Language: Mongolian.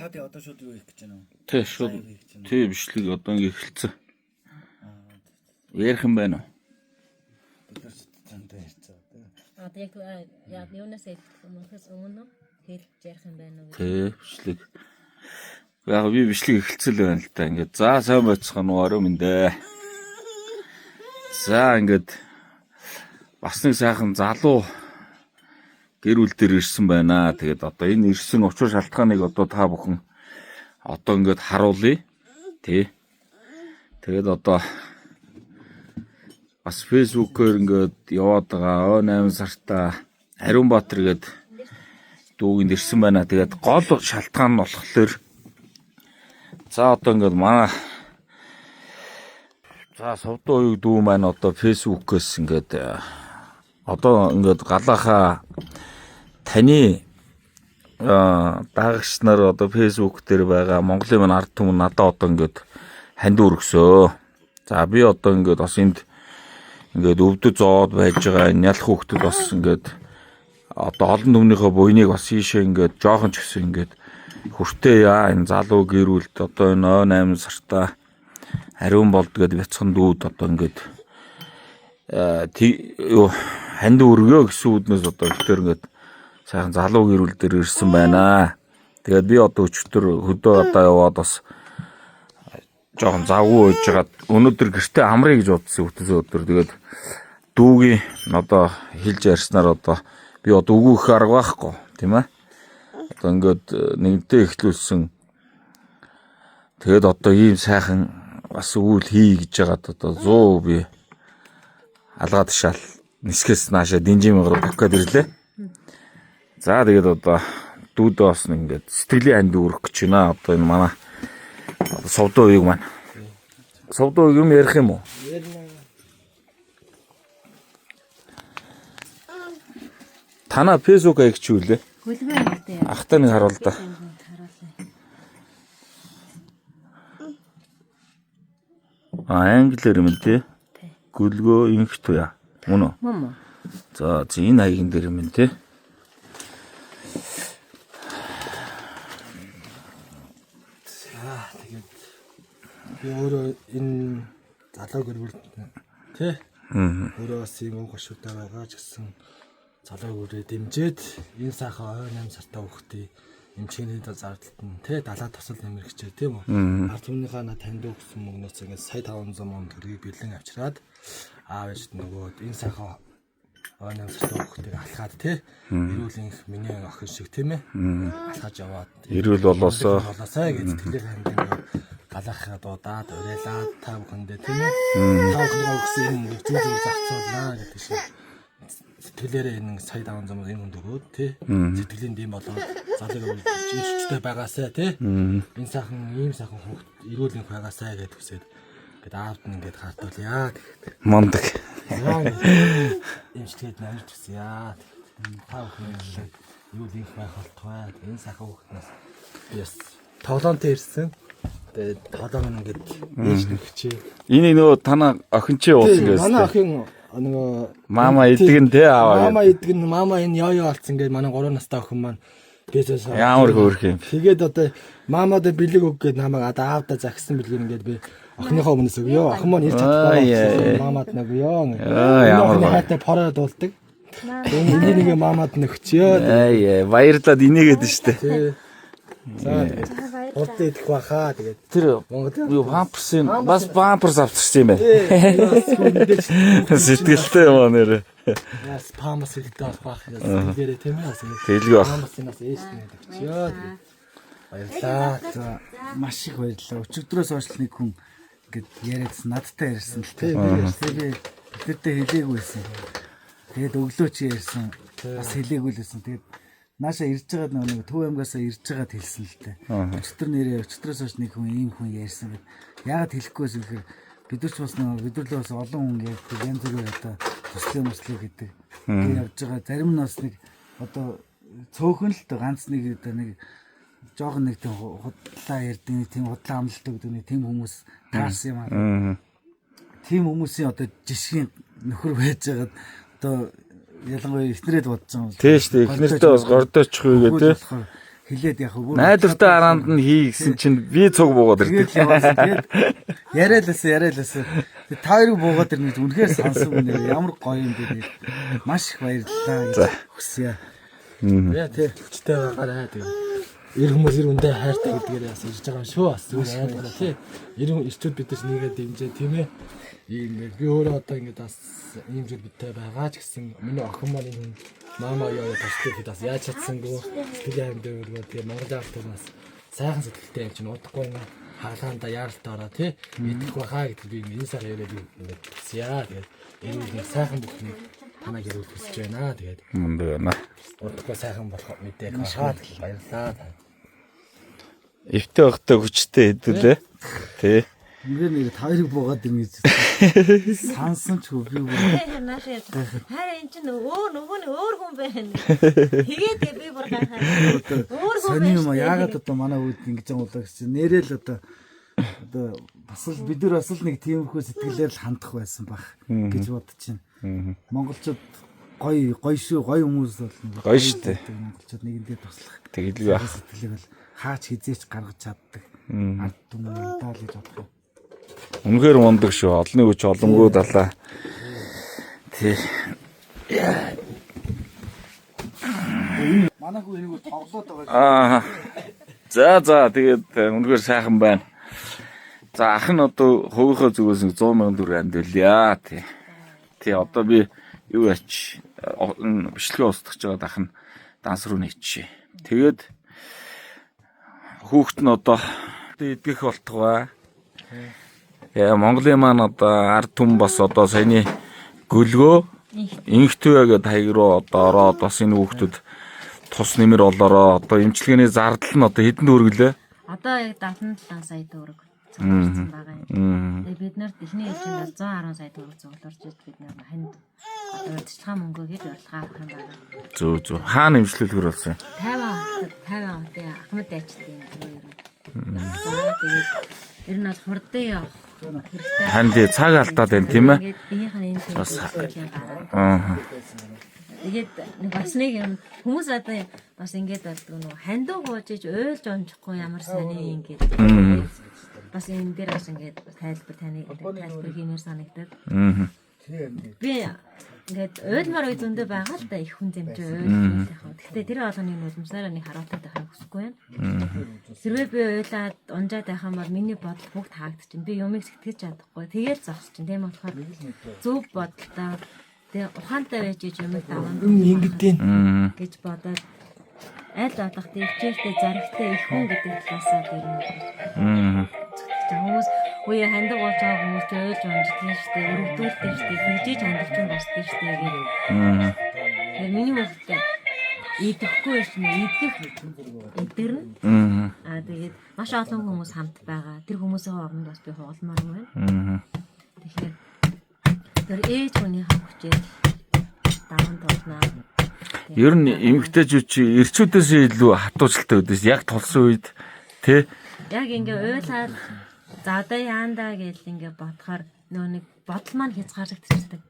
Та тий одоо шууд юу хийх гэж байна вэ? Тий шууд тий бичлэг одоо ингэ эхэлсэн. Ярих юм байна уу? Бид нар зөндөө ярьцгаа. Яг юунаас хэлэхээс өмнө хэлж ярих юм байна уу? Тий бичлэг. Яг би бичлэг эхэлцэл байна л та. Ингээд за сайн байцгаана уу орой мэндэ. За ингээд бас нэг сайхан залуу гэр бүл дээр ирсэн байна. Тэгээд одоо энэ ирсэн учир шалтгааныг одоо та бүхэн одоо ингээд харуулъя. Тий. Тэгээд одоо бас фэйсбүүкээр ингээд яваад байгаа 8 сартаа Ариунбаатар гээд дүүгэнд ирсэн байна. Тэгээд гол шалтгаан нь болохоор за одоо ингээд манай за Совдоо уяг дүү маань одоо фэйсбүүкээс ингээд одоо ингээд галаахаа таны даагч нар одоо фэйсбүүк дээр байгаа Монголын маань ард түмэн надад одоо ингээд ханд өргөсөө. За би одоо ингээд бас энд ингээд өвдөж зоод байж байгаа энэ ялах хүүхдэд бас ингээд одоо олон түмнийхээ буйныг бас ийшээ ингээд жоохон ч гэсэн ингээд хүртээ яа энэ залуу гэрүүлд одоо энэ 8 сартаа ариун болд гэдэг бяцхан дүүд одоо ингээд ханд өргөө гэсэн үднээс одоо ихтер ингээд сайхан залуу гэрүүл дээр ирсэн байна. Тэгээд би одоо өчтөр хөдөө одоо яваад бас жоохон завгүй байж байгаа. Өнөөдөр гэртээ амрыг гэж бодсон өтөсөө өдөр. Тэгээд дүүгийн одоо хэлж ярьснаар одоо би одоо өгөх арга байхгүй тийм ээ. Одоо ингээд нэгдээ эхлүүлсэн. Тэгээд одоо ийм сайхан бас үйл хий гэж байгаад одоо 100 би алгаад ташаал нисгээс наашаа динжим руу тавьгаад ирлээ. За тэгээд одоо дүүдээ бас ингээд сэтгэлийн ханд өрөх гэж байна. Одоо энэ манай Совдоо уяг маань. Совдоо юм ярих юм уу? Тана фэйсбүүк аяг чи үлээ. Хөлбөр гэдэг. Ахтаа нэг харуул да. Англиэр юм тий. Гүлгөө инх туя. Мөн үү? Мөн. За энэ хаягн дээр юм тий. Би өөрөө энэ залуу гэр бүл тий. Өөрөө бас ийм уг гашуутай байгаа ч гэсэн залуу гэрээ дэмжиж энэ сайхан 8 сартаа өгөхдөө эмчээний зардалт нь тий далаа тосол нэмэр хичээ тийм үү. Ард түмнийхээ на танд өгсөн мөнгнөөс ингээд сая 500 мөнгө төгрөгийг бэлэн авчираад аав ээж нөгөө энэ сайхан 8 сартаа өгөхдөө алхаад тий. Эрүүлэнх миний охин шиг тийм ээ. Алхаж яваад Эрүүл болоосоо гэж сэтгэлийн ханд галахаа дуудаад уриалаад та бүхэндээ тийм ээ. Та бүхэн гэсэн юм зөв зарцуулнаа гэдэг шиг сэтгэлээрээ энэ сая 500 энэ хүнд өгөөд тий. Сэтгэлийн дэм болоод залуу өвчтэй байгаасай тий. Энэ сайхан ийм сайхан хүүхд эрүүлэнх байгаасай гэдээ хүсээд ингээд аавд нь ингээд хартуулъя гэдэг. мондаг. Эмчтэйд намж хүсье. Та бүхэн эрүүлэнх байх болтугай. Энэ сайхан хүүхднээс яс тоглоомтой ирсэн. Тэгээд тоглоом ингээд ээжтэй хичээ. Энэ нөгөө тана охин чи уулсан гэсэн. Манай охин нөгөө мама идэг нь тий аваа. Мама идэг нь мама энэ ёо болсон ингээд манай 3 настай охин маань бисээс Ямар хөөрх юм. тэгээд одоо мамад бэлэг өг гээд намайг одоо аавда загсан бэлэг ингээд би охиныхоо өмнөөс өгөө. Охин маань ирж чадахгүй мамад нэг ёо. Ямар хайтай пороо дуулдаг. Тэгээд энийг мамад нөхчөө. Баярлаад инээгээд штэ. За урд идэх баха тэгээд Тэр юу памперсын бас памперс авчихсан юм байна. Сэтгэлтэй юм нэр. яс памперс идэх баха гэдэг тийм ээ. Тэлгүй баг. Памперсынаас ээжтэй өгчөө. Баярлаа. За маш их баярлалаа. Өчигдрөөс хойш нэг хүн ингээд яриадсан надтай ярьсан л тийм. Би бидэртээ хэлээгүйсэн. Тэгээд өглөө чи ярьсан. Бас хэлээгүйлсэн. Тэгээд нааша ирж байгаа нэг Төв аймгаасаа ирж байгаад хэлсэн л дээ. Өчтөр нэрээ өчтөрөөс хойш нэг хүн ийм хүн ярьсан гэд. Яагаад хэлэхгүйс гэхээр бид нар ч бас бидэрлээ бас олон хүн ярьдаг янз бүрээр одоо төслийн мөслөө гэдэг. Тэгээд явж байгаа зарим нь бас нэг одоо цөөхөн л дээ ганц нэг одоо нэг жоохон нэг тийм худлаа ярьдаг нэг тийм худлаа амлалт өгдөг нэг тийм хүмүүс таарсан юм аа. Тийм хүмүүсийн одоо жишгийн нөхөр байж байгаад одоо ялангуяа эхнэрээд бодож байгаа юм. Тийм шүү дээ. Эхнэртэй бас гордоочих үе гэдэг. хилээд яг хөө Найдвартай араанд нь хий гэсэн чинь би цуг буугаад ирдэг. тэгээд яваасан. Тэгээд яриалаасаа. Тэгээд та хоёрыг буугаад ирнэ гэж үнэхээр сансан үнээр ямар гоё юм бэ тэгээд маш их баярлалаа гэж хүсье. Яа тий хүчтэй байгаарай тэгээд. Ир хүмүүс ир үндэ хайртай гэдгээр яасан ирж байгаа юм шүү. Бас зүгээр ойлгоо тий. Ирчүүд бид нар нэгээ дэмжээ тийм ээ. Ингээд би өөрөө одоо ингээд бас ийм зүйл бидтэй байгаа ч гэсэн миний охин маань энэ мама яа тасдаг бас яаж чадсангүй сэтгэл аймд өөрөө тийм Монгол авто бас сайхан сэтгэлтэй юм чинь удахгүй нэг хаалгаанда яаралтай ороо тий идэх бахаа гэдэг би энэ сар яриад ингээд яа тэгээд энэ нэг сайхан бүхнийг танаг ярил хүсэж байна тэгээд Мундаг байна. удахгүй сайхан болох мэдээг хаад баярлаа. Эвтэй өгтэй хүчтэй хэдүүлээ. Тий. Үнээр нэг та хоёрыг буугаад ирнэ гэж сансан ч үгүй бүр. Нааш яаж. Харин эн чинь нөгөө нь өөр хүн байна. Тэгээд би бүр гайхаа. Өөр хүн Сони юм яагаад одоо манай үед ингэж уулаа гэж нэрэл одоо бас л бид нар бас л нэг тиймэрхүү сэтгэлээр л хандах байсан баг гэж бодож байна. Монголчууд гоё шүү гоё хүмүүс бол Гоё штэ. монголчууд нэгэндээ туслах Тэгэл би ах. сэтгэлийг бол хаач хизээч гаргаж чаддаг. Ард түмэн даа л гэж бодлоо. Үнэхээр мундаг шүү. Олны хүч олонгоо далаа. Тий. Манай хүү энийг тоглоод байгаа. За тэгээд үнэхээр сайхан байна. За ах нь одоо хувийнхаа зүгээс 100 сая төгрөг амдуулъя. Тий одоо би юу яач бичлэгээ устгаж байгаа ах нь данс руу нэчээ. Тэгээд хүүхэд нь одоо идэх болтугай. Яа Монголын маань одоо ард түмэн бас одоо саяны гөлгөө инхтвэ гэдэг хаяг руу одоо ороод бас энэ хүүхдүүд тус нэмэр болоороо одоо эмчилгээний зардал нь одоо хэдэн төгрөглөө? Одоо яг 77 сая төгрөг зөвлөсөн байгаа юм. Тэгээд бид нарт эхний ээлжинд бол 110 сая төгрөг зөвлөрч бид нар ханд одоо урьдчилгаан мөнгө гэж урилга авах юм байна. Зөө. Хаана эмчилүүлгэр болсон? 50 тий Ахмад дайчдын юм. Тэгээд ер нь бол хурдан явах хэрэгтэй. Ханд цаг алдаад байна тийм ээ? Биеийнх нь энэ Бас гараа. Тэгээд бас нэг юм хүмүүс одоо бас ингэж болдог нөгөө хандуу гоожиж ойлж онцохгүй ямар сони ингэж бас энэ дээр бас ингэж тайлбар тайлбар хиймээр санагдаад. Би ингээд ойлмаар үе зөндөө байгаа л да их хүн зэмжээ ойлж яах вэ. Гэхдээ тэр болгоныг нулимсаараа нэг харуултаад байхыг хүсэхгүй байна. Хэрвээ би ойлаад унжаад байх юм бол миний бодол бүгд хаагдчихна. Би юмыг сэтгэж чадахгүй. Тэгээд зогсчихна. Тийм болохоор зөв бодолтой тэгээ ухаантай байж юмыг даван Ингэдэж гэж бодоод аль одох дэвчээртэй зарагтай их хүн гэдэг талаасаа тэр юм. Хүмүүс үе хандаг болж байгаа хүмүүс ойлж унждаг штэ, өрөвдүүлдэг штэ, тэгжиж хандлагч нь босдог штэ гэх. Тэр миний хөлтэй идэхгүй шин идэх идэрнэ. Тэгээд маш олон хүмүүс хамт байгаа. Тэр хүмүүсийн хооронд бас би хуулмаар байна. Тэгэхээр тэр ээж хүний хавчээ даван толноо. Ер нь эмгтээчүүд чи эрчүүдээс илүү хатуучилтай үүдээс яг толсон үед тий Яг ингээ уйлаад за одоо яандаа гэж ингээ бодохоор нөө нэг бодол маань хязгаарлагдчихдаг.